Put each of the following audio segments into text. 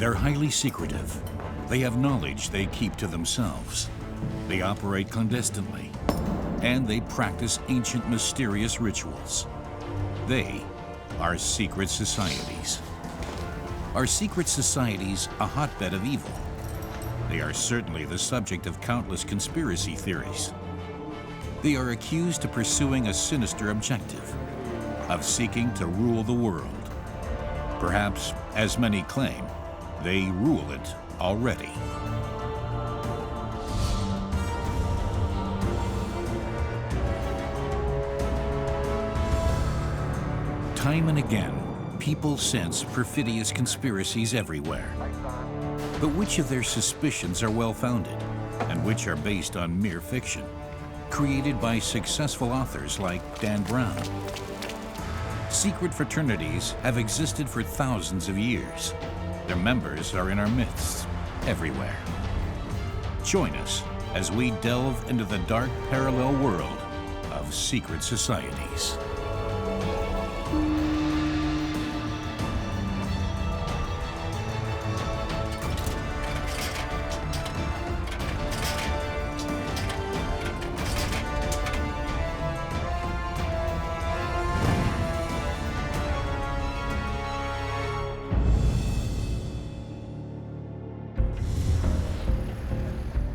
They're highly secretive. They have knowledge they keep to themselves. They operate clandestinely. And they practice ancient mysterious rituals. They are secret societies. Are secret societies a hotbed of evil? They are certainly the subject of countless conspiracy theories. They are accused of pursuing a sinister objective, of seeking to rule the world. Perhaps, as many claim, they rule it already. Time and again, people sense perfidious conspiracies everywhere. But which of their suspicions are well-founded, and which are based on mere fiction, created by successful authors like Dan Brown? Secret fraternities have existed for thousands of years. Their members are in our midst, everywhere. Join us as we delve into the dark parallel world of secret societies.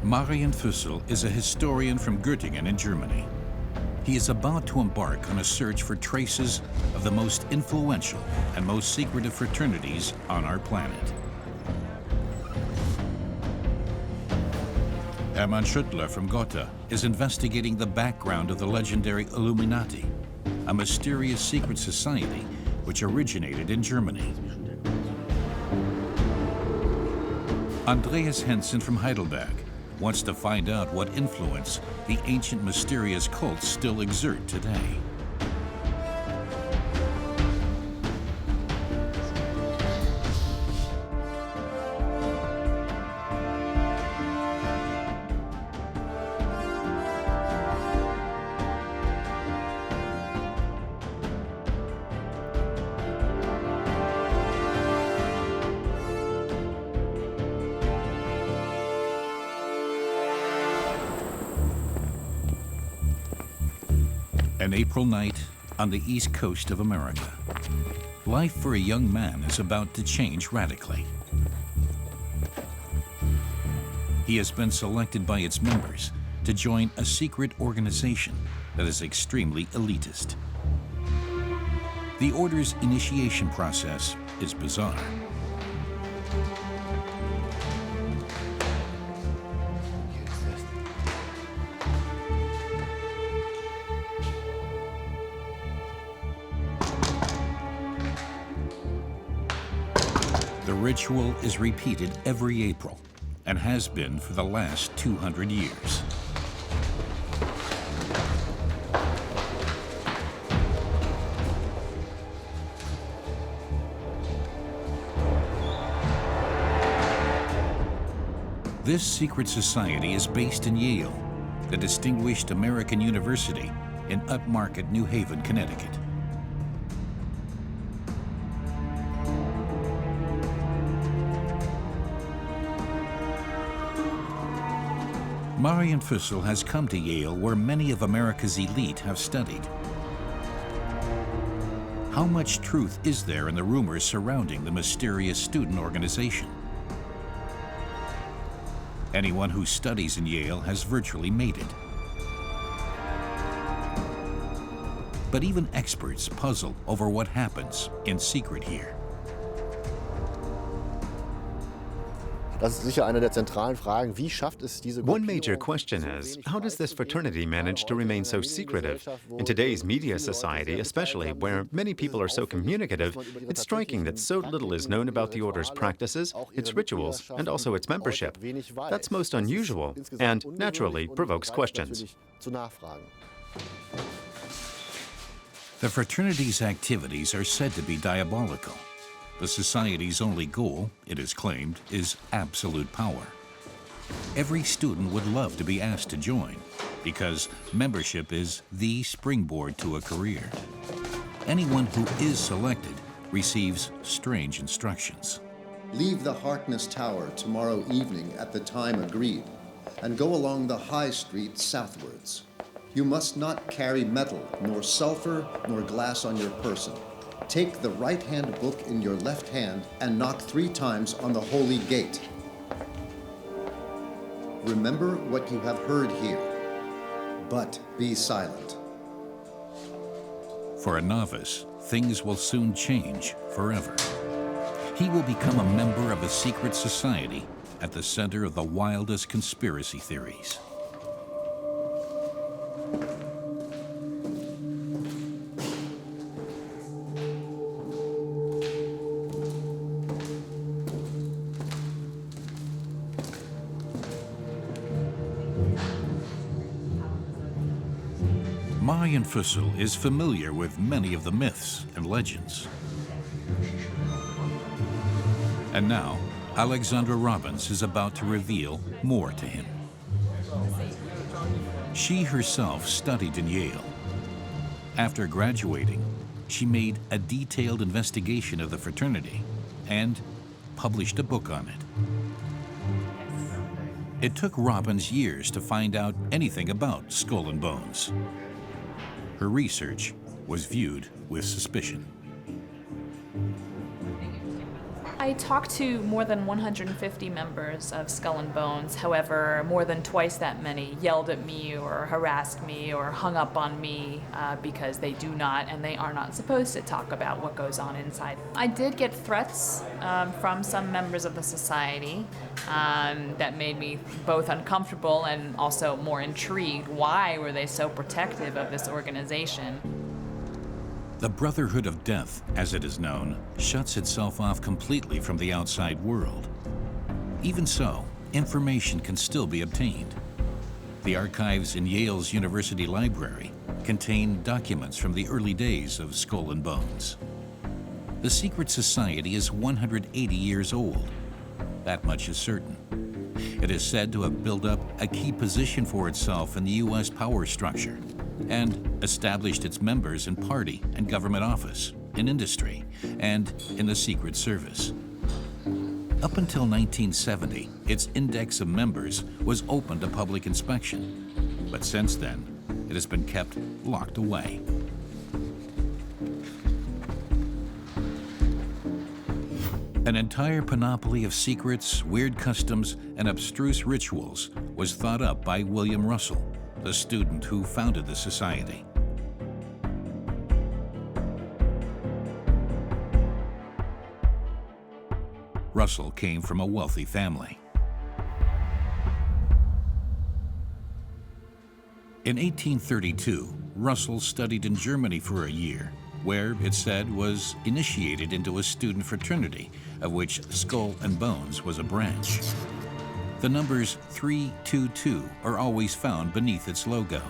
Marian Füssel is a historian from Göttingen in Germany. He is about to embark on a search for traces of the most influential and most secretive fraternities on our planet. Hermann Schüttler from Gotha is investigating the background of the legendary Illuminati, a mysterious secret society which originated in Germany. Andreas Hensen from Heidelberg wants to find out what influence the ancient mysterious cults still exert today. An April night on the east coast of America. Life for a young man is about to change radically. He has been selected by its members to join a secret organization that is extremely elitist. The order's initiation process is bizarre. The ritual is repeated every April and has been for the last 200 years. This secret society is based in Yale, the distinguished American university in upmarket New Haven, Connecticut. Marian Füssel has come to Yale, where many of America's elite have studied. How much truth is there in the rumors surrounding the mysterious student organization? Anyone who studies in Yale has virtually made it. But even experts puzzle over what happens in secret here. One major question is, how does this fraternity manage to remain so secretive? In today's media society, especially, where many people are so communicative, it's striking that so little is known about the order's practices, its rituals, and also its membership. That's most unusual and, naturally, provokes questions. The fraternity's activities are said to be diabolical. The society's only goal, it is claimed, is absolute power. Every student would love to be asked to join, because membership is the springboard to a career. Anyone who is selected receives strange instructions. Leave the Harkness Tower tomorrow evening at the time agreed, and go along the High Street southwards. You must not carry metal, nor sulfur, nor glass on your person. Take the right-hand book in your left hand and knock 3 times on the holy gate. Remember what you have heard here, but be silent. For a novice, things will soon change forever. He will become a member of a secret society at the center of the wildest conspiracy theories. Marian Fussell is familiar with many of the myths and legends. And now, Alexandra Robbins is about to reveal more to him. She herself studied in Yale. After graduating, she made a detailed investigation of the fraternity and published a book on it. It took Robbins years to find out anything about Skull and Bones. Her research was viewed with suspicion. I talked to more than 150 members of Skull and Bones. However, more than twice that many yelled at me or harassed me or hung up on me because they do not and they are not supposed to talk about what goes on inside. I did get threats from some members of the society that made me both uncomfortable and also more intrigued. Why were they so protective of this organization? The Brotherhood of Death, as it is known, shuts itself off completely from the outside world. Even so, information can still be obtained. The archives in Yale's University Library contain documents from the early days of Skull and Bones. The secret society is 180 years old. That much is certain. It is said to have built up a key position for itself in the U.S. power structure and established its members in party and government office, in industry, and in the Secret Service. Up until 1970, its index of members was open to public inspection, but since then, it has been kept locked away. An entire panoply of secrets, weird customs, and abstruse rituals was thought up by William Russell, the student who founded the society. Russell came from a wealthy family. In 1832, Russell studied in Germany for a year, where, it said, was initiated into a student fraternity, of which Skull and Bones was a branch. The numbers 322 are always found beneath its logo.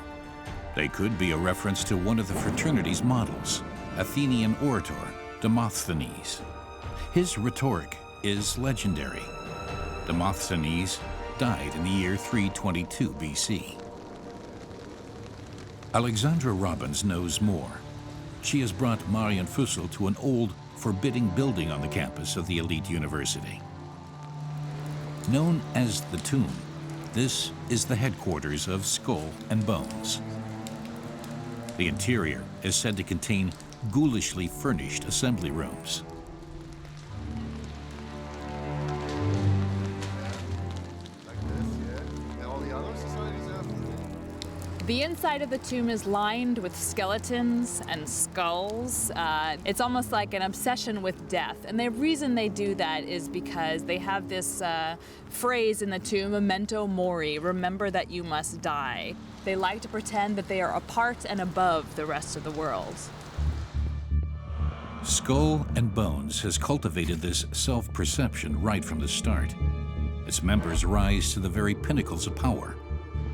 They could be a reference to one of the fraternity's models, Athenian orator Demosthenes. His rhetoric is legendary. Demosthenes died in the year 322 BC. Alexandra Robbins knows more. She has brought Marian Fussell to an old, forbidding building on the campus of the elite university. Known as the Tomb, this is the headquarters of Skull and Bones. The interior is said to contain ghoulishly furnished assembly rooms. The inside of the tomb is lined with skeletons and skulls. It's almost like an obsession with death. And the reason they do that is because they have this phrase in the tomb, memento mori, remember that you must die. They like to pretend that they are apart and above the rest of the world. Skull and Bones has cultivated this self-perception right from the start. Its members rise to the very pinnacles of power,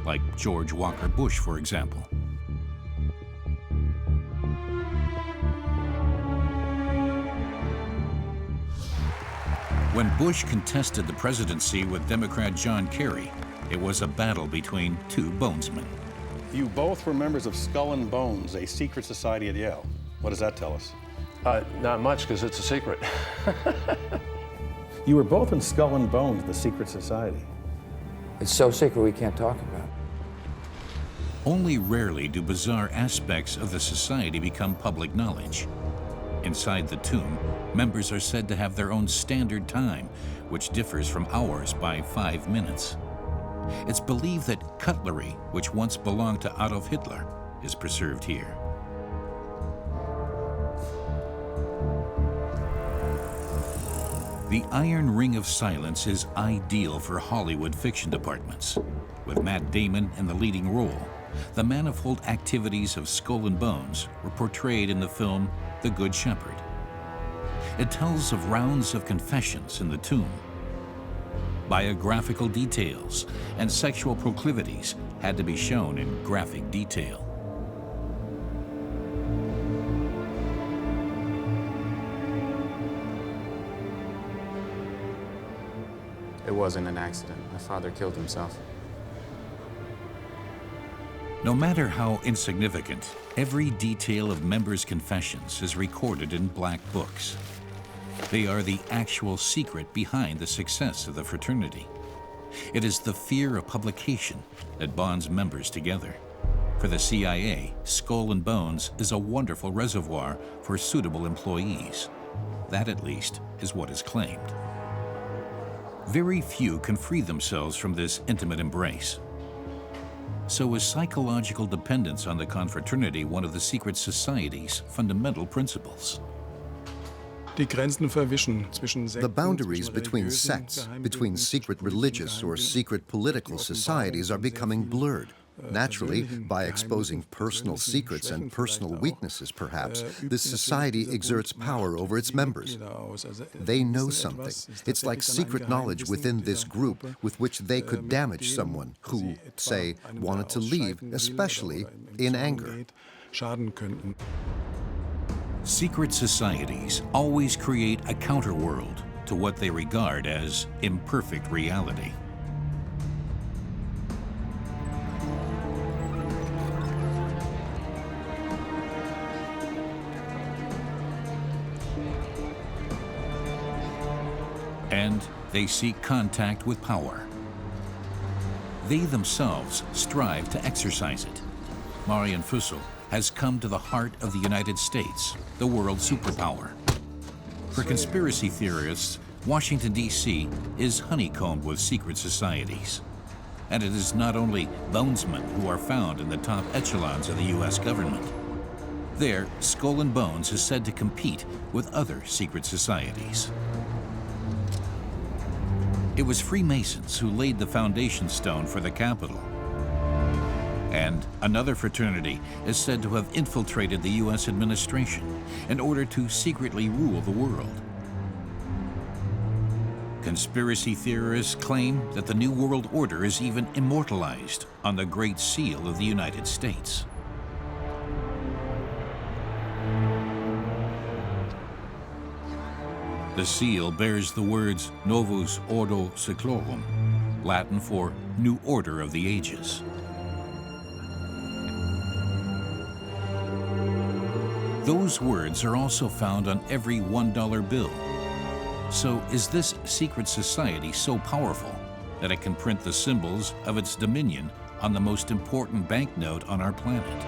like George Walker Bush, for example. When Bush contested the presidency with Democrat John Kerry, it was a battle between two bonesmen. You both were members of Skull and Bones, a secret society at Yale. What does that tell us? Not much, because it's a secret. You were both in Skull and Bones, the secret society. It's so secret we can't talk about it. Only rarely do bizarre aspects of the society become public knowledge. Inside the tomb, members are said to have their own standard time, which differs from ours by 5 minutes. It's believed that cutlery, which once belonged to Adolf Hitler, is preserved here. The Iron Ring of Silence is ideal for Hollywood fiction departments. With Matt Damon in the leading role, the manifold activities of Skull and Bones were portrayed in the film The Good Shepherd. It tells of rounds of confessions in the tomb. Biographical details and sexual proclivities had to be shown in graphic detail. It wasn't an accident. My father killed himself. No matter how insignificant, every detail of members' confessions is recorded in black books. They are the actual secret behind the success of the fraternity. It is the fear of publication that bonds members together. For the CIA, Skull and Bones is a wonderful reservoir for suitable employees. That, at least, is what is claimed. Very few can free themselves from this intimate embrace. So is psychological dependence on the confraternity one of the secret society's fundamental principles? The boundaries between sects, between secret religious or secret political societies are becoming blurred. Naturally, by exposing personal secrets and personal weaknesses, perhaps, this society exerts power over its members. They know something. It's like secret knowledge within this group with which they could damage someone who, say, wanted to leave, especially in anger. Secret societies always create a counterworld to what they regard as imperfect reality. And they seek contact with power. They themselves strive to exercise it. Marian Fussell has come to the heart of the United States, the world superpower. For conspiracy theorists, Washington, D.C. is honeycombed with secret societies. And it is not only bonesmen who are found in the top echelons of the U.S. government. There, Skull and Bones is said to compete with other secret societies. It was Freemasons who laid the foundation stone for the Capitol. And another fraternity is said to have infiltrated the U.S. administration in order to secretly rule the world. Conspiracy theorists claim that the New World Order is even immortalized on the Great Seal of the United States. The seal bears the words Novus Ordo Seclorum, Latin for New Order of the Ages. Those words are also found on every $1 bill. So is this secret society so powerful that it can print the symbols of its dominion on the most important banknote on our planet?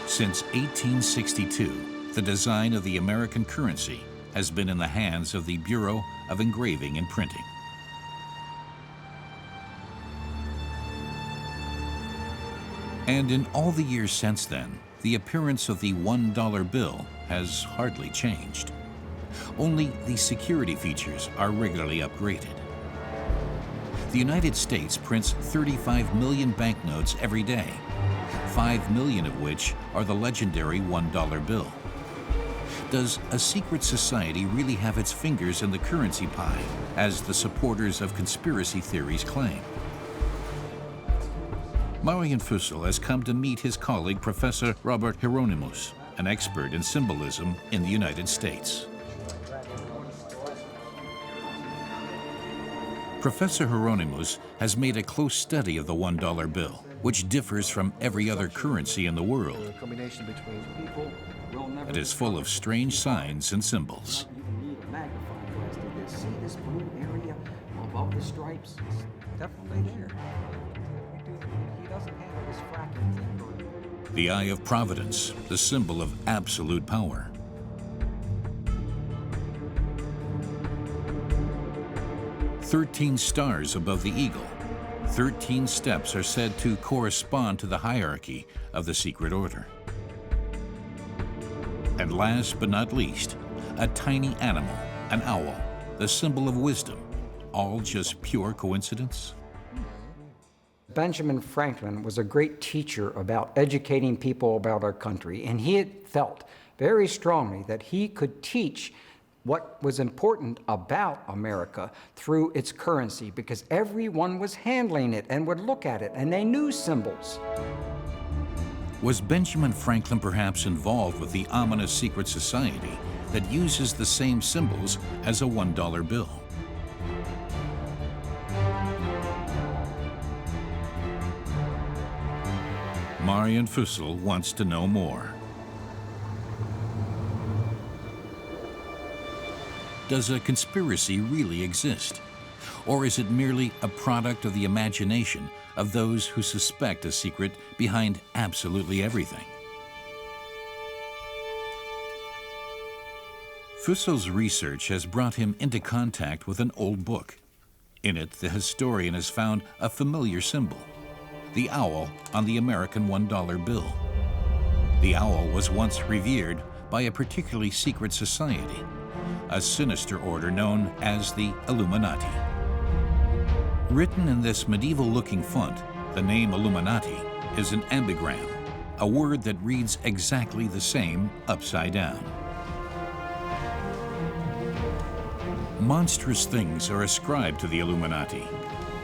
Since 1862, the design of the American currency has been in the hands of the Bureau of Engraving and Printing. And in all the years since then, the appearance of the $1 bill has hardly changed. Only the security features are regularly upgraded. The United States prints 35 million banknotes every day, 5 million of which are the legendary $1 bill. Does a secret society really have its fingers in the currency pie, as the supporters of conspiracy theories claim? Marian Fussell has come to meet his colleague, Professor Robert Hieronymus, an expert in symbolism in the United States. Professor Hieronymus has made a close study of the $1 bill which differs from every other currency in the world. It is full of strange signs and symbols. See this blue area above the stripes? It's definitely there. He doesn't have this fracking thing. The Eye of Providence, the symbol of absolute power. "13 stars above the eagle. 13 steps are said to correspond to the hierarchy of the secret order. And last but not least, a tiny animal, an owl, the symbol of wisdom. All just pure coincidence?" Benjamin Franklin was a great teacher about educating people about our country, and he had felt very strongly that he could teach what was important about America through its currency, because everyone was handling it and would look at it, and they knew symbols. Was Benjamin Franklin perhaps involved with the ominous secret society that uses the same symbols as a $1 bill? Marion Fussell wants to know more. Does a conspiracy really exist? Or is it merely a product of the imagination of those who suspect a secret behind absolutely everything? Fussell's research has brought him into contact with an old book. In it, the historian has found a familiar symbol, the owl on the American $1 bill. The owl was once revered by a particularly secret society, a sinister order known as the Illuminati. Written in this medieval-looking font, the name Illuminati is an ambigram, a word that reads exactly the same upside down. Monstrous things are ascribed to the Illuminati,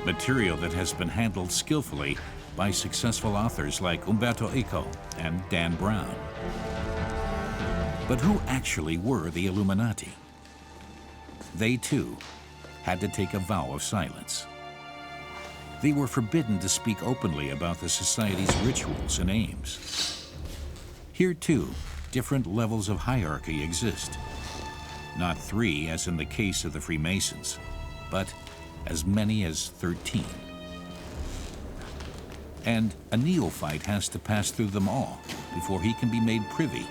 material that has been handled skillfully by successful authors like Umberto Eco and Dan Brown. But who actually were the Illuminati? They, too, had to take a vow of silence. They were forbidden to speak openly about the society's rituals and aims. Here, too, different levels of hierarchy exist. Not 3, as in the case of the Freemasons, but as many as 13. And a neophyte has to pass through them all before he can be made privy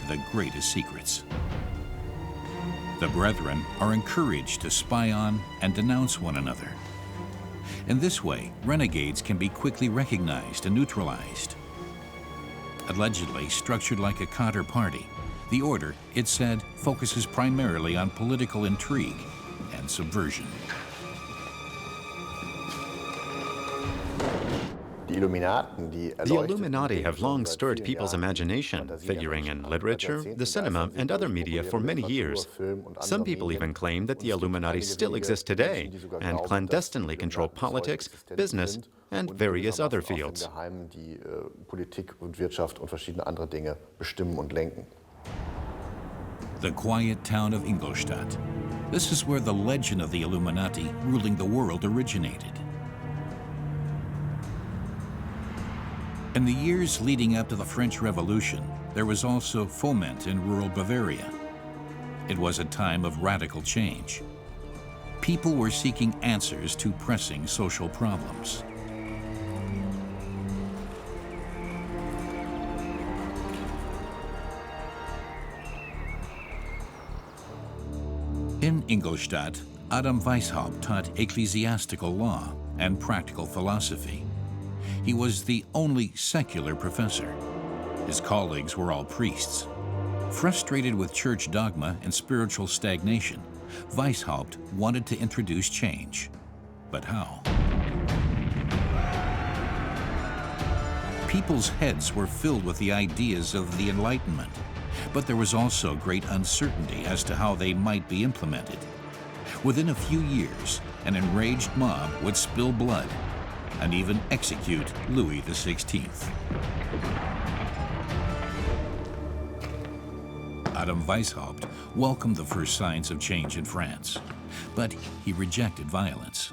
to the greatest secrets. The brethren are encouraged to spy on and denounce one another. In this way, renegades can be quickly recognized and neutralized. Allegedly structured like a counter party, the order, it's said, focuses primarily on political intrigue and subversion. The Illuminati have long stirred people's imagination, figuring in literature, the cinema, and other media for many years. Some people even claim that the Illuminati still exist today and clandestinely control politics, business, and various other fields. The quiet town of Ingolstadt. This is where the legend of the Illuminati ruling the world originated. In the years leading up to the French Revolution, there was also foment in rural Bavaria. It was a time of radical change. People were seeking answers to pressing social problems. In Ingolstadt, Adam Weishaupt taught ecclesiastical law and practical philosophy. He was the only secular professor. His colleagues were all priests. Frustrated with church dogma and spiritual stagnation, Weishaupt wanted to introduce change. But how? People's heads were filled with the ideas of the Enlightenment, but there was also great uncertainty as to how they might be implemented. Within a few years, an enraged mob would spill blood and even execute Louis XVI. Adam Weishaupt welcomed the first signs of change in France, but he rejected violence.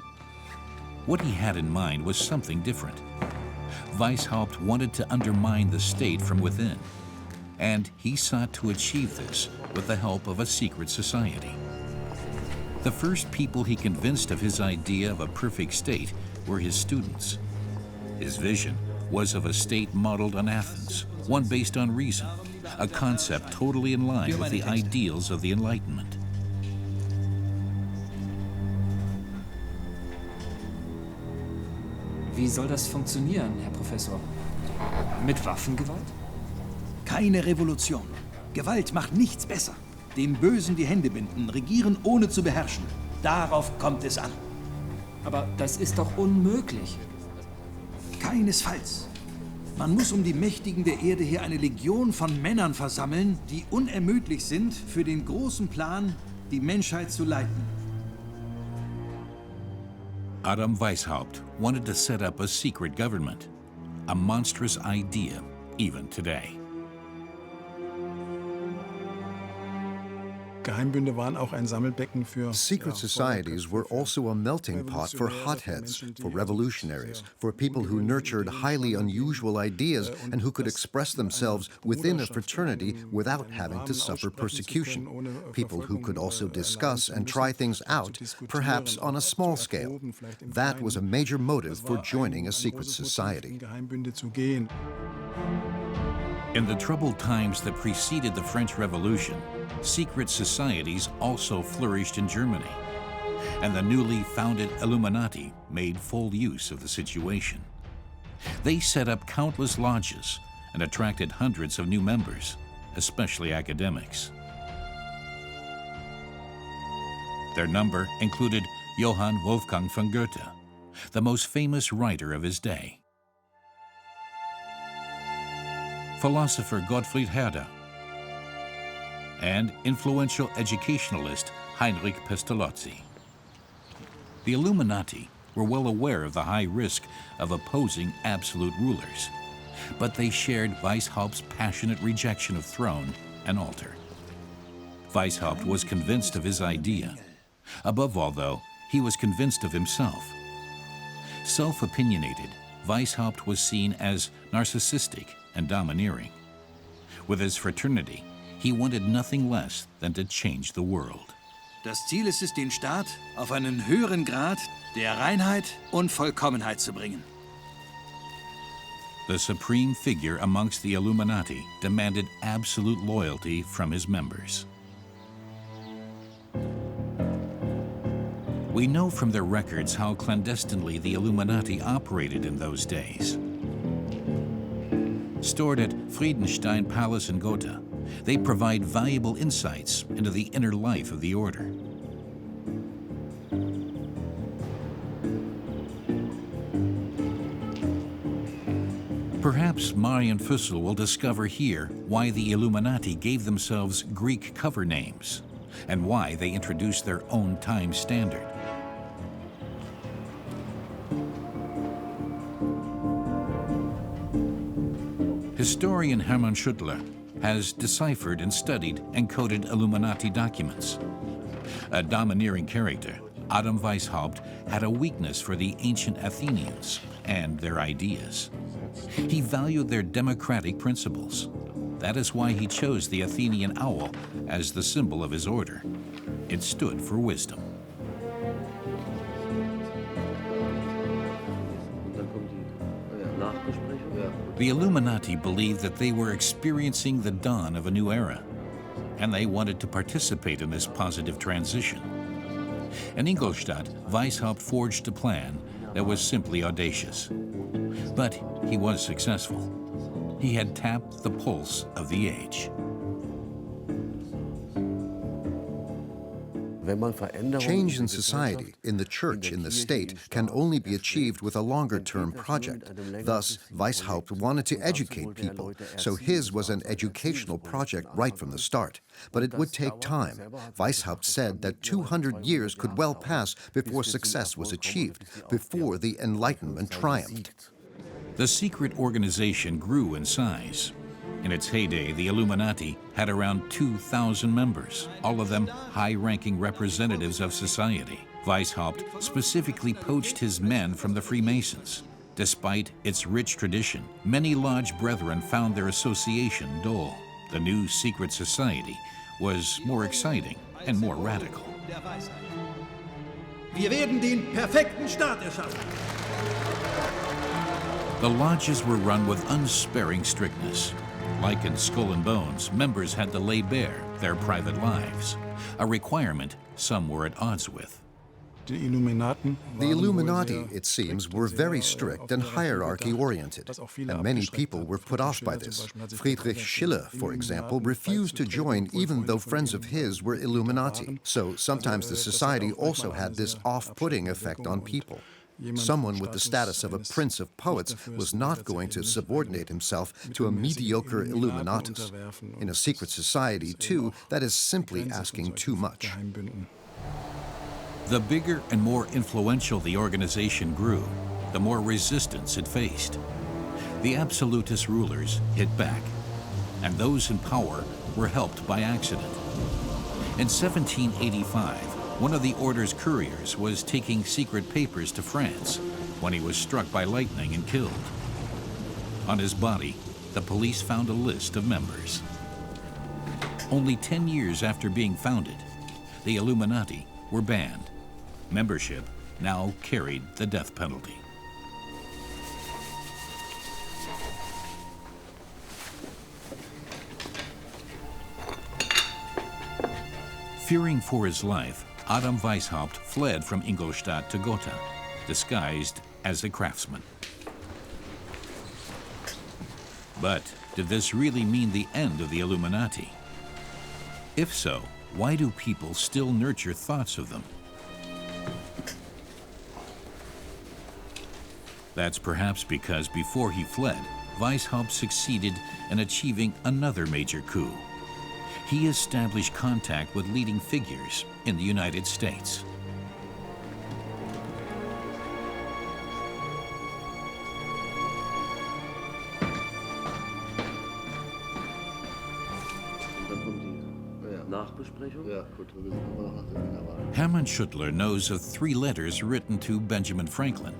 What he had in mind was something different. Weishaupt wanted to undermine the state from within, and he sought to achieve this with the help of a secret society. The first people he convinced of his idea of a perfect state were his students. His vision was of a state modeled on Athens, one based on reason, a concept totally in line with the ideals of the Enlightenment. Wie soll das funktionieren, Herr Professor? Mit Waffengewalt? Keine Revolution. Gewalt macht nichts besser. Dem Bösen die Hände binden, regieren ohne zu beherrschen. Darauf kommt es an. Aber das ist doch unmöglich. Keinesfalls. Man muss um die Mächtigen der Erde her eine Legion von Männern versammeln, die unermüdlich sind, für den großen Plan, die Menschheit zu leiten. Adam Weishaupt wanted to set up a secret government, a monstrous idea even today. Geheimbünde waren auch ein Sammelbecken für Secret societies were also a melting pot for hotheads, for revolutionaries, for people who nurtured highly unusual ideas and who could express themselves within a fraternity without having to suffer persecution. People who could also discuss and try things out, perhaps on a small scale. That was a major motive for joining a secret society. In the troubled times that preceded the French Revolution, secret societies also flourished in Germany, and the newly founded Illuminati made full use of the situation. They set up countless lodges and attracted hundreds of new members, especially academics. Their number included Johann Wolfgang von Goethe, the most famous writer of his day, philosopher Gottfried Herder, and influential educationalist Heinrich Pestalozzi. The Illuminati were well aware of the high risk of opposing absolute rulers, but they shared Weishaupt's passionate rejection of throne and altar. Weishaupt was convinced of his idea. Above all, though, he was convinced of himself. Self-opinionated, Weishaupt was seen as narcissistic and domineering. With his fraternity, he wanted nothing less than to change the world. Das Ziel ist es, den Staat auf einen höheren Grad der Reinheit und Vollkommenheit zu bringen. The supreme figure amongst the Illuminati demanded absolute loyalty from his members. We know from their records how clandestinely the Illuminati operated in those days. Stored at Friedenstein Palace in Gotha, they provide valuable insights into the inner life of the order. Perhaps Marian Fussell will discover here why the Illuminati gave themselves Greek cover names and why they introduced their own time standard. Historian Hermann Schuttler has deciphered and studied encoded Illuminati documents. A domineering character, Adam Weishaupt had a weakness for the ancient Athenians and their ideas. He valued their democratic principles. That is why he chose the Athenian owl as the symbol of his order. It stood for wisdom. The Illuminati believed that they were experiencing the dawn of a new era, and they wanted to participate in this positive transition. In Ingolstadt, Weishaupt forged a plan that was simply audacious. But he was successful. He had tapped the pulse of the age. Change in society, in the church, in the state, can only be achieved with a longer-term project. Thus, Weishaupt wanted to educate people, so his was an educational project right from the start. But it would take time. Weishaupt said that 200 years could well pass before success was achieved, before the Enlightenment triumphed. The secret organization grew in size. In its heyday, the Illuminati had around 2,000 members, all of them high-ranking representatives of society. Weishaupt specifically poached his men from the Freemasons. Despite its rich tradition, many lodge brethren found their association dull. The new secret society was more exciting and more radical. Wir werden den perfekten Staat erschaffen. The lodges were run with unsparing strictness. Like in Skull and Bones, members had to lay bare their private lives, a requirement some were at odds with. The Illuminati, it seems, were very strict and hierarchy-oriented, and many people were put off by this. Friedrich Schiller, for example, refused to join even though friends of his were Illuminati. So sometimes the society also had this off-putting effect on people. Someone with the status of a prince of poets was not going to subordinate himself to a mediocre Illuminatus. In a secret society, too, that is simply asking too much. The bigger and more influential the organization grew, the more resistance it faced. The absolutist rulers hit back, and those in power were helped by accident. In 1785, one of the order's couriers was taking secret papers to France when he was struck by lightning and killed. On his body, the police found a list of members. Only 10 years after being founded, the Illuminati were banned. Membership now carried the death penalty. Fearing for his life, Adam Weishaupt fled from Ingolstadt to Gotha, disguised as a craftsman. But did this really mean the end of the Illuminati? If so, why do people still nurture thoughts of them? That's perhaps because before he fled, Weishaupt succeeded in achieving another major coup. He established contact with leading figures in the United States. Hammond Schuttler knows of 3 letters written to Benjamin Franklin.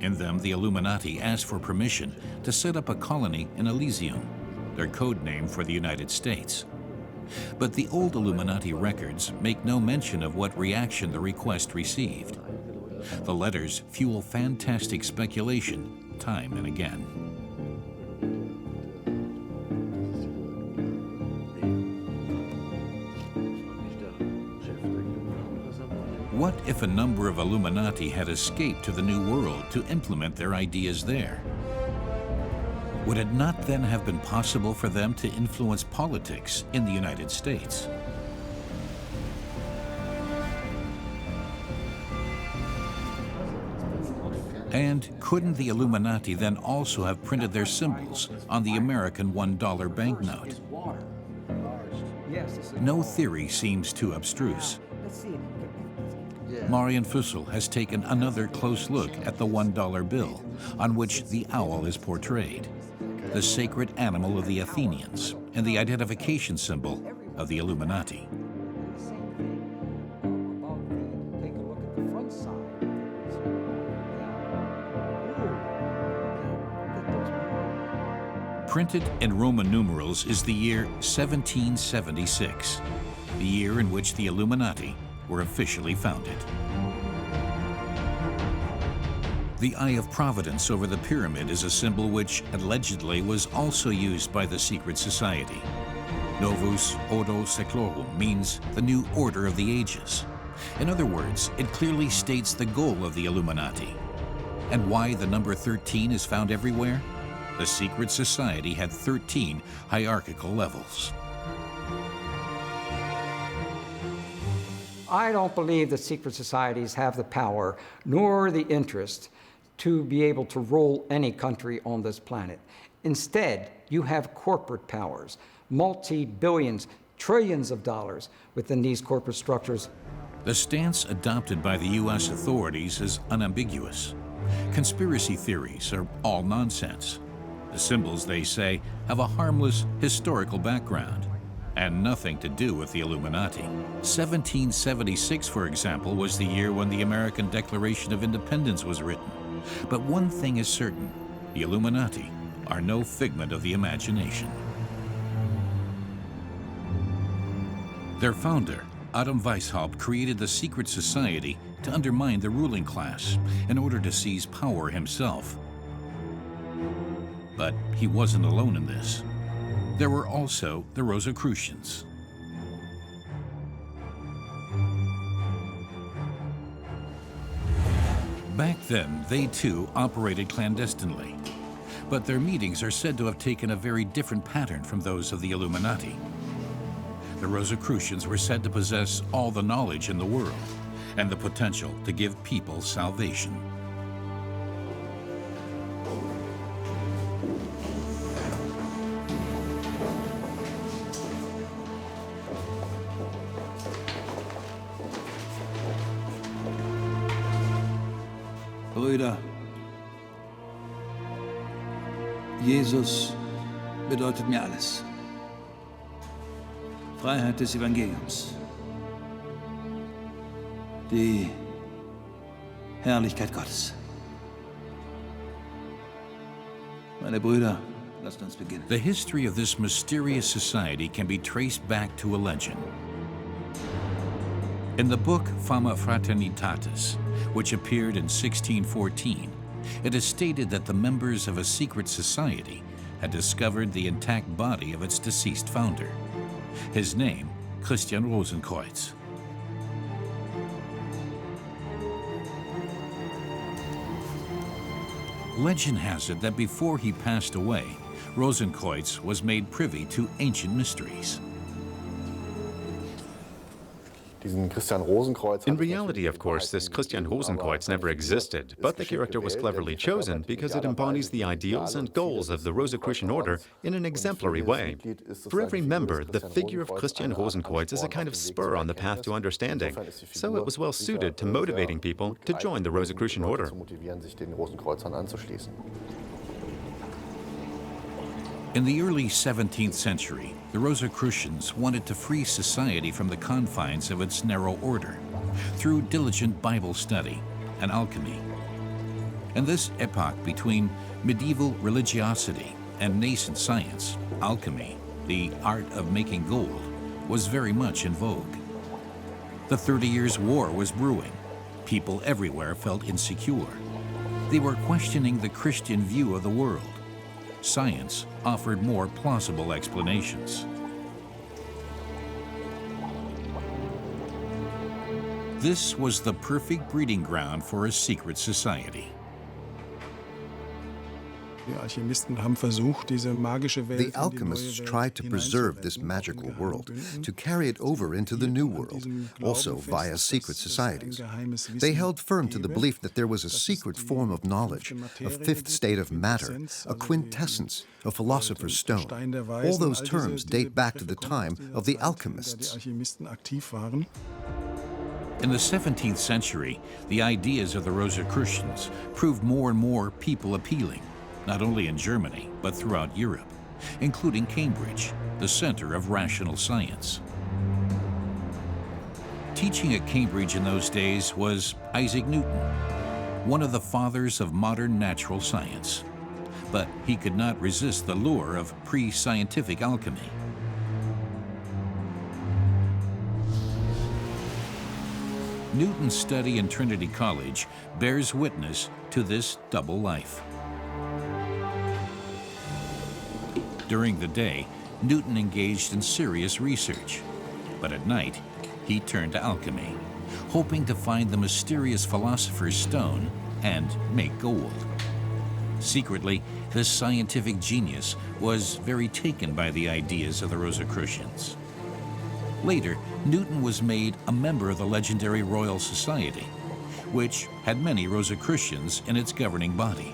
In them, the Illuminati asked for permission to set up a colony in Elysium, their code name for the United States. But the old Illuminati records make no mention of what reaction the request received. The letters fuel fantastic speculation time and again. What if a number of Illuminati had escaped to the New World to implement their ideas there? Would it not then have been possible for them to influence politics in the United States? And couldn't the Illuminati then also have printed their symbols on the American $1 banknote? No theory seems too abstruse. Marian Fussell has taken another close look at the $1 bill, on which the owl is portrayed, the sacred animal of the Athenians and the identification symbol of the Illuminati. Printed in Roman numerals is the year 1776, the year in which the Illuminati were officially founded. The Eye of Providence over the pyramid is a symbol which allegedly was also used by the secret society. Novus Ordo Seclorum means the new order of the ages. In other words, it clearly states the goal of the Illuminati. And why the number 13 is found everywhere? The secret society had 13 hierarchical levels. I don't believe that secret societies have the power nor the interest to be able to rule any country on this planet. Instead, you have corporate powers, multi-billions, trillions of dollars within these corporate structures. The stance adopted by the U.S. authorities is unambiguous. Conspiracy theories are all nonsense. The symbols, they say, have a harmless historical background and nothing to do with the Illuminati. 1776, for example, was the year when the American Declaration of Independence was written. But one thing is certain, the Illuminati are no figment of the imagination. Their founder, Adam Weishaupt, created the secret society to undermine the ruling class in order to seize power himself. But he wasn't alone in this. There were also the Rosicrucians. Back then, they too operated clandestinely, but their meetings are said to have taken a very different pattern from those of the Illuminati. The Rosicrucians were said to possess all the knowledge in the world and the potential to give people salvation. Brüder, Jesus bedeutet mir alles. Freiheit des Evangeliums. Die Herrlichkeit Gottes. Meine Brüder, lasst uns beginnen. The history of this mysterious society can be traced back to a legend. In the book Fama Fraternitatis, which appeared in 1614, it is stated that the members of a secret society had discovered the intact body of its deceased founder. His name, Christian Rosenkreuz. Legend has it that before he passed away, Rosenkreuz was made privy to ancient mysteries. In reality, of course, this Christian Rosenkreuz never existed, but the character was cleverly chosen because it embodies the ideals and goals of the Rosicrucian order in an exemplary way. For every member, the figure of Christian Rosenkreuz is a kind of spur on the path to understanding, so it was well suited to motivating people to join the Rosicrucian order. In the early 17th century, the Rosicrucians wanted to free society from the confines of its narrow order through diligent Bible study and alchemy. In this epoch between medieval religiosity and nascent science, alchemy, the art of making gold, was very much in vogue. The 30 Years' War was brewing. People everywhere felt insecure. They were questioning the Christian view of the world. Science offered more plausible explanations. This was the perfect breeding ground for a secret society. The alchemists tried to preserve this magical world, to carry it over into the New World, also via secret societies. They held firm to the belief that there was a secret form of knowledge, a fifth state of matter, a quintessence, a philosopher's stone. All those terms date back to the time of the alchemists. In the 17th century, the ideas of the Rosicrucians proved more and more people-appealing, not only in Germany, but throughout Europe, including Cambridge, the center of rational science. Teaching at Cambridge in those days was Isaac Newton, one of the fathers of modern natural science. But he could not resist the lure of pre-scientific alchemy. Newton's study in Trinity College bears witness to this double life. During the day, Newton engaged in serious research, but at night, he turned to alchemy, hoping to find the mysterious philosopher's stone and make gold. Secretly, this scientific genius was very taken by the ideas of the Rosicrucians. Later, Newton was made a member of the legendary Royal Society, which had many Rosicrucians in its governing body.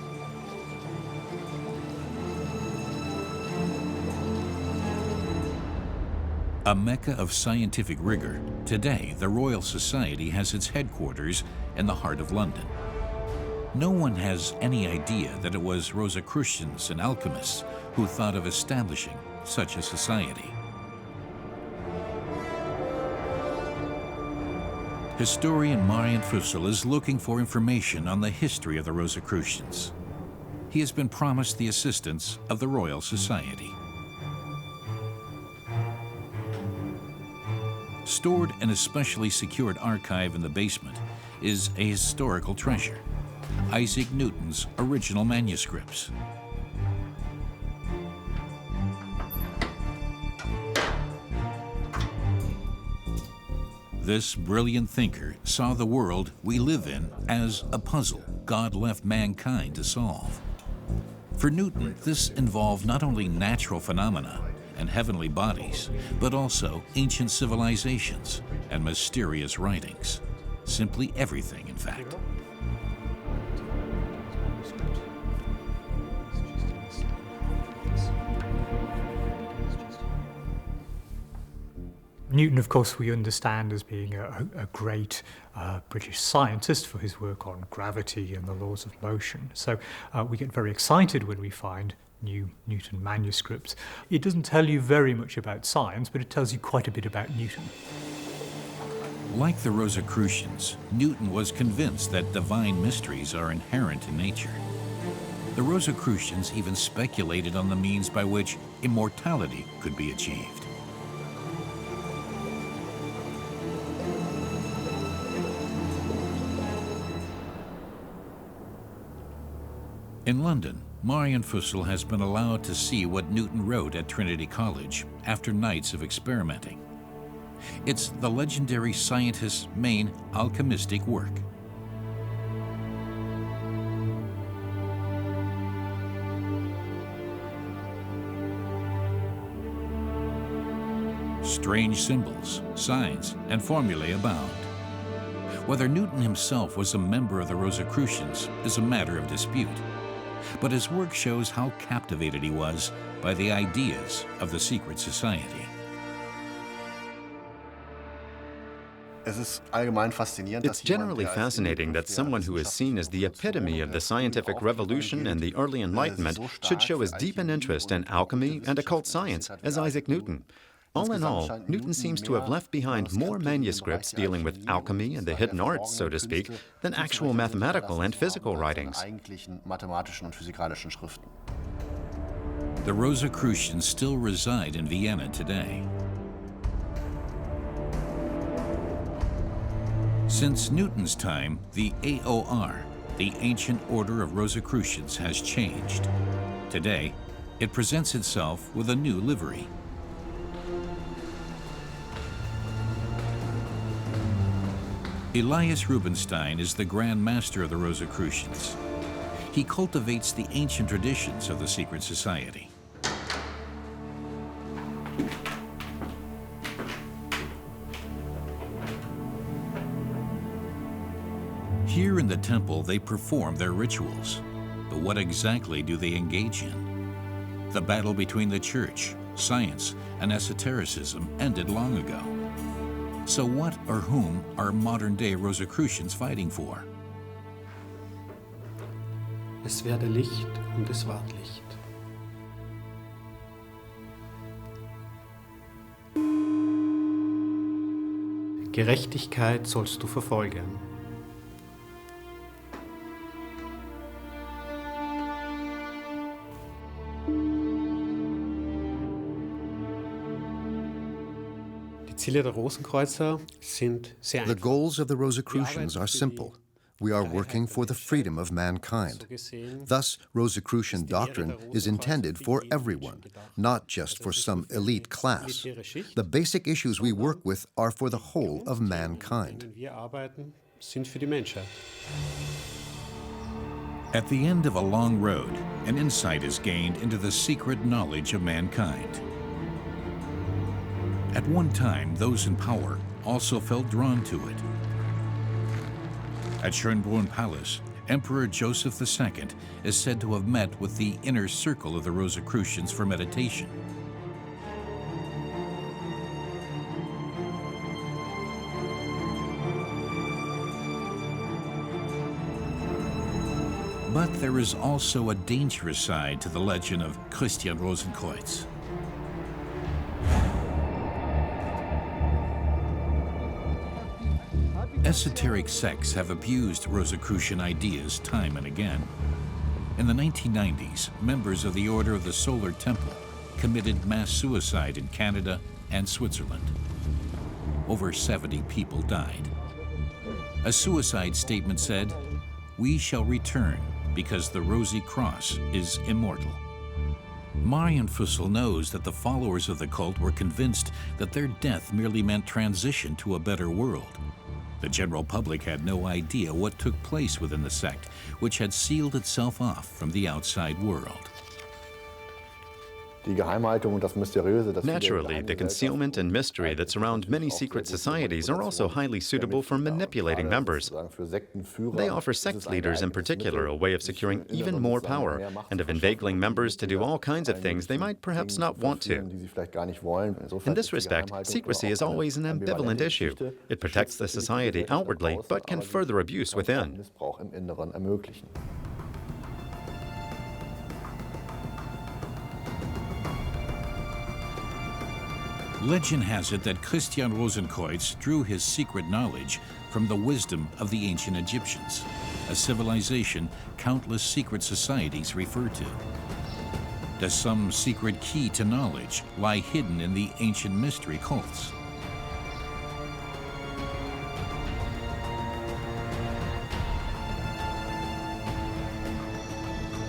A mecca of scientific rigor, today the Royal Society has its headquarters in the heart of London. No one has any idea that it was Rosicrucians and alchemists who thought of establishing such a society. Historian Marian Fussell is looking for information on the history of the Rosicrucians. He has been promised the assistance of the Royal Society. Stored in a specially secured archive in the basement is a historical treasure, Isaac Newton's original manuscripts. This brilliant thinker saw the world we live in as a puzzle God left mankind to solve. For Newton, this involved not only natural phenomena and heavenly bodies, but also ancient civilizations and mysterious writings. Simply everything, in fact. Newton, of course, we understand as being a great British scientist for his work on gravity and the laws of motion. So we get very excited when we find new Newton manuscripts. It doesn't tell you very much about science, but it tells you quite a bit about Newton. Like the Rosicrucians, Newton was convinced that divine mysteries are inherent in nature. The Rosicrucians even speculated on the means by which immortality could be achieved. In London, Marian Fussell has been allowed to see what Newton wrote at Trinity College after nights of experimenting. It's the legendary scientist's main alchemistic work. Strange symbols, signs, and formulae abound. Whether Newton himself was a member of the Rosicrucians is a matter of dispute, but his work shows how captivated he was by the ideas of the secret society. It's generally fascinating that someone who is seen as the epitome of the scientific revolution and the early Enlightenment should show as deep an interest in alchemy and occult science as Isaac Newton. All in all, Newton seems to have left behind more manuscripts dealing with alchemy and the hidden arts, so to speak, than actual mathematical and physical writings. The Rosicrucians still reside in Vienna today. Since Newton's time, the AOR, the Ancient Order of Rosicrucians, has changed. Today, it presents itself with a new livery. Elias Rubinstein is the Grand Master of the Rosicrucians. He cultivates the ancient traditions of the secret society. Here in the temple, they perform their rituals. But what exactly do they engage in? The battle between the church, science, and esotericism ended long ago. So what or whom are modern-day Rosicrucians fighting for? Es werde Licht und es ward Licht. Gerechtigkeit sollst du verfolgen. The goals of the Rosicrucians are simple. We are working for the freedom of mankind. Thus, Rosicrucian doctrine is intended for everyone, not just for some elite class. The basic issues we work with are for the whole of mankind. At the end of a long road, an insight is gained into the secret knowledge of mankind. At one time, those in power also felt drawn to it. At Schönbrunn Palace, Emperor Joseph II is said to have met with the inner circle of the Rosicrucians for meditation. But there is also a dangerous side to the legend of Christian Rosenkreuz. Esoteric sects have abused Rosicrucian ideas time and again. In the 1990s, members of the Order of the Solar Temple committed mass suicide in Canada and Switzerland. Over 70 people died. A suicide statement said, "We shall return because the Rosy Cross is immortal." Marian Fussell knows that the followers of the cult were convinced that their death merely meant transition to a better world. The general public had no idea what took place within the sect, which had sealed itself off from the outside world. Naturally, the concealment and mystery that surround many secret societies are also highly suitable for manipulating members. They offer sect leaders in particular a way of securing even more power and of inveigling members to do all kinds of things they might perhaps not want to. In this respect, secrecy is always an ambivalent issue. It protects the society outwardly, but can further abuse within. Legend has it that Christian Rosenkreuz drew his secret knowledge from the wisdom of the ancient Egyptians, a civilization countless secret societies refer to. Does some secret key to knowledge lie hidden in the ancient mystery cults?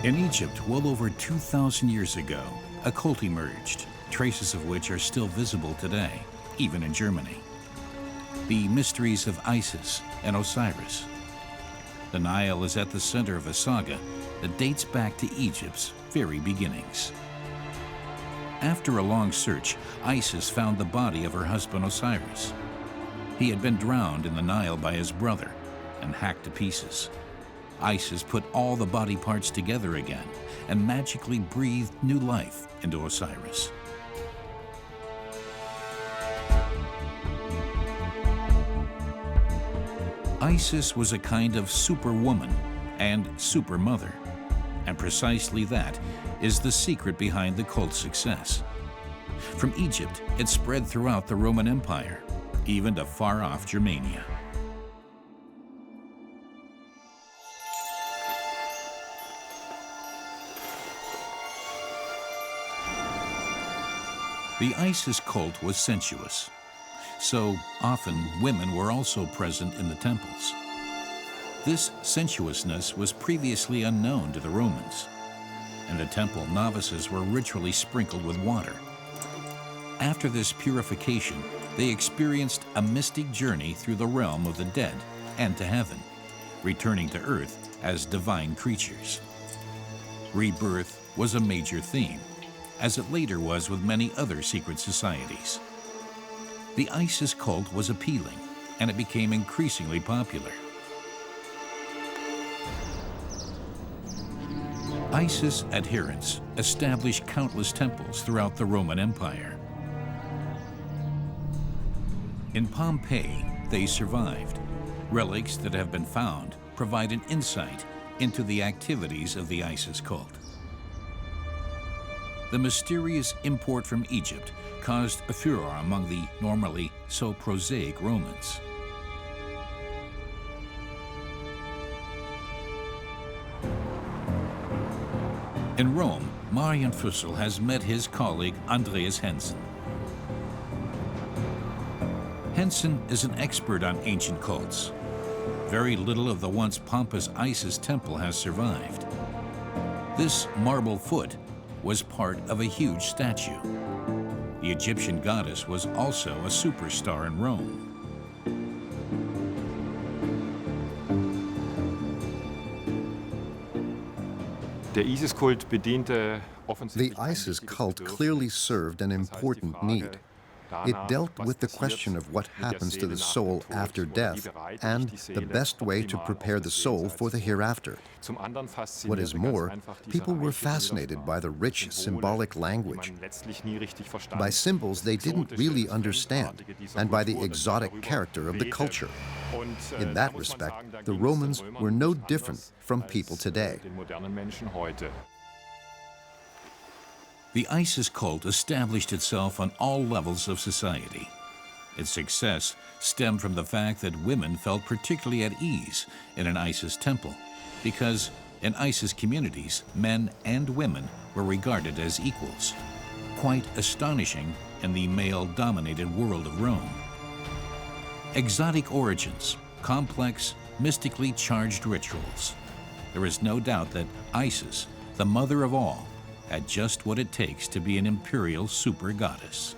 In Egypt, well over 2,000 years ago, a cult emerged, traces of which are still visible today, even in Germany. The mysteries of Isis and Osiris. The Nile is at the center of a saga that dates back to Egypt's very beginnings. After a long search, Isis found the body of her husband Osiris. He had been drowned in the Nile by his brother and hacked to pieces. Isis put all the body parts together again and magically breathed new life into Osiris. Isis was a kind of superwoman and supermother, and precisely that is the secret behind the cult's success. From Egypt, it spread throughout the Roman Empire, even to far-off Germania. The Isis cult was sensuous. So often, women were also present in the temples. This sensuousness was previously unknown to the Romans. In the temple, novices were ritually sprinkled with water. After this purification, they experienced a mystic journey through the realm of the dead and to heaven, returning to earth as divine creatures. Rebirth was a major theme, as it later was with many other secret societies. The Isis cult was appealing, and it became increasingly popular. Isis adherents established countless temples throughout the Roman Empire. In Pompeii, they survived. Relics that have been found provide an insight into the activities of the Isis cult. The mysterious import from Egypt caused a furor among the normally so prosaic Romans. In Rome, Marian Fussell has met his colleague Andreas Hensen. Hensen is an expert on ancient cults. Very little of the once pompous Isis temple has survived. This marble foot was part of a huge statue. The Egyptian goddess was also a superstar in Rome. The Isis cult clearly served an important need. It dealt with the question of what happens to the soul after death and the best way to prepare the soul for the hereafter. What is more, people were fascinated by the rich symbolic language, by symbols they didn't really understand, and by the exotic character of the culture. In that respect, the Romans were no different from people today. The Isis cult established itself on all levels of society. Its success stemmed from the fact that women felt particularly at ease in an ISIS temple, because in ISIS communities, men and women were regarded as equals. Quite astonishing in the male-dominated world of Rome. Exotic origins, complex, mystically charged rituals. There is no doubt that Isis, the mother of all, had just what it takes to be an imperial super goddess.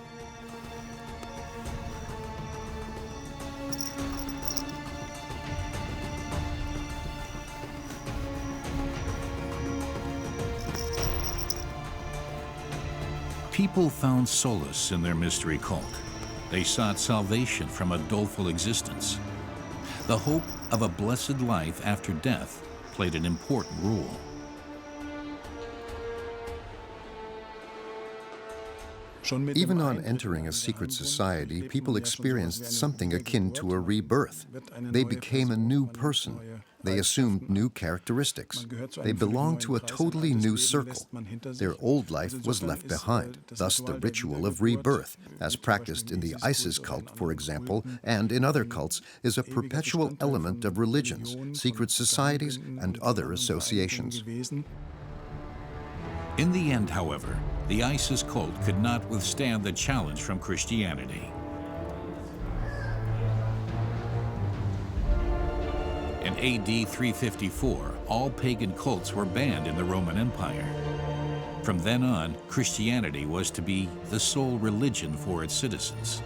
People found solace in their mystery cult. They sought salvation from a doleful existence. The hope of a blessed life after death played an important role. Even on entering a secret society, people experienced something akin to a rebirth. They became a new person. They assumed new characteristics. They belonged to a totally new circle. Their old life was left behind. Thus, the ritual of rebirth, as practiced in the Isis cult, for example, and in other cults, is a perpetual element of religions, secret societies, and other associations. In the end, however, the ISIS cult could not withstand the challenge from Christianity. In AD 354, all pagan cults were banned in the Roman Empire. From then on, Christianity was to be the sole religion for its citizens.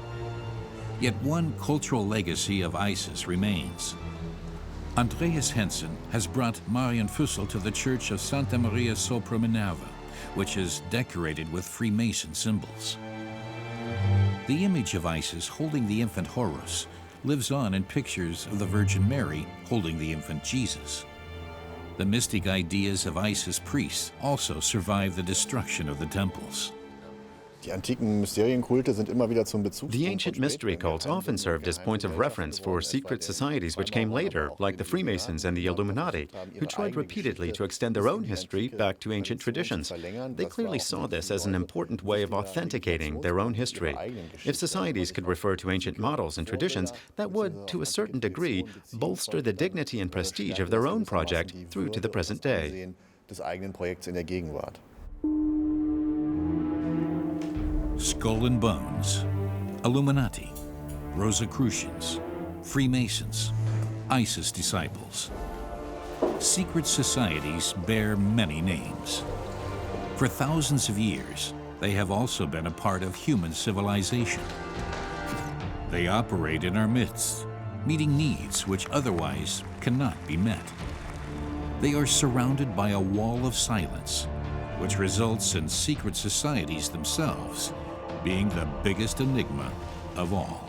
Yet one cultural legacy of ISIS remains. Andreas Hensen has brought Marian Fussel to the Church of Santa Maria sopra Minerva, which is decorated with Freemason symbols. The image of Isis holding the infant Horus lives on in pictures of the Virgin Mary holding the infant Jesus. The mystic ideas of ISIS priests also survive the destruction of the temples. The ancient mystery cults often served as points of reference for secret societies which came later, like the Freemasons and the Illuminati, who tried repeatedly to extend their own history back to ancient traditions. They clearly saw this as an important way of authenticating their own history. If societies could refer to ancient models and traditions, that would, to a certain degree, bolster the dignity and prestige of their own project through to the present day. Skull and Bones, Illuminati, Rosicrucians, Freemasons, ISIS disciples. Secret societies bear many names. For thousands of years, they have also been a part of human civilization. They operate in our midst, meeting needs which otherwise cannot be met. They are surrounded by a wall of silence, which results in secret societies themselves being the biggest enigma of all.